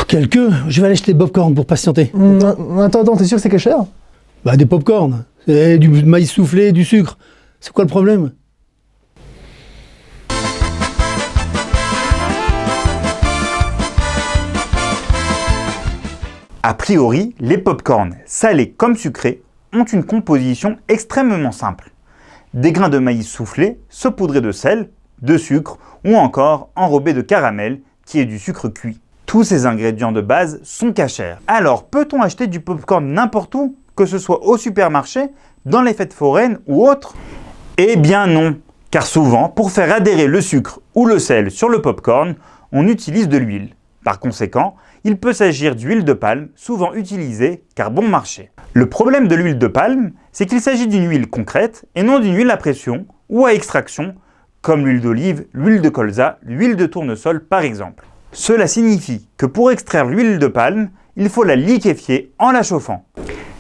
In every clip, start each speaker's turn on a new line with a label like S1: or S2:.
S1: quelques. Je vais aller acheter des pop-corn pour patienter.
S2: Attends, t'es sûr que c'est caché?
S1: Bah des pop-corn. Et du maïs soufflé, du sucre. C'est quoi le problème?
S3: A priori, les pop-corn, salés comme sucrés, ont une composition extrêmement simple. Des grains de maïs soufflés, saupoudrés de sel, de sucre ou encore enrobés de caramel, qui est du sucre cuit. Tous ces ingrédients de base sont cachers. Alors, peut-on acheter du pop-corn n'importe où, que ce soit au supermarché, dans les fêtes foraines ou autres? Eh bien non, car souvent, pour faire adhérer le sucre ou le sel sur le pop-corn, on utilise de l'huile. Par conséquent, il peut s'agir d'huile de palme, souvent utilisée car bon marché. Le problème de l'huile de palme, c'est qu'il s'agit d'une huile concrète et non d'une huile à pression ou à extraction, comme l'huile d'olive, l'huile de colza, l'huile de tournesol par exemple. Cela signifie que pour extraire l'huile de palme, il faut la liquéfier en la chauffant.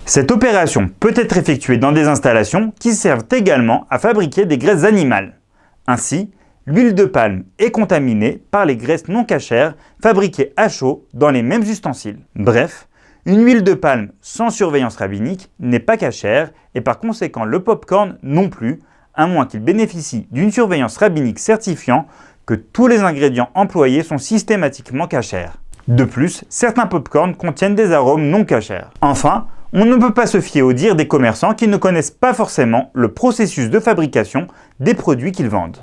S3: Cette opération peut être effectuée dans des installations qui servent également à fabriquer des graisses animales. Ainsi, l'huile de palme est contaminée par les graisses non cachères fabriquées à chaud dans les mêmes ustensiles. Bref, une huile de palme sans surveillance rabbinique n'est pas cachère et par conséquent le pop-corn non plus, à moins qu'il bénéficie d'une surveillance rabbinique certifiant que tous les ingrédients employés sont systématiquement cachers. De plus, certains pop-corn contiennent des arômes non cachers. Enfin, on ne peut pas se fier aux dires des commerçants qui ne connaissent pas forcément le processus de fabrication des produits qu'ils vendent.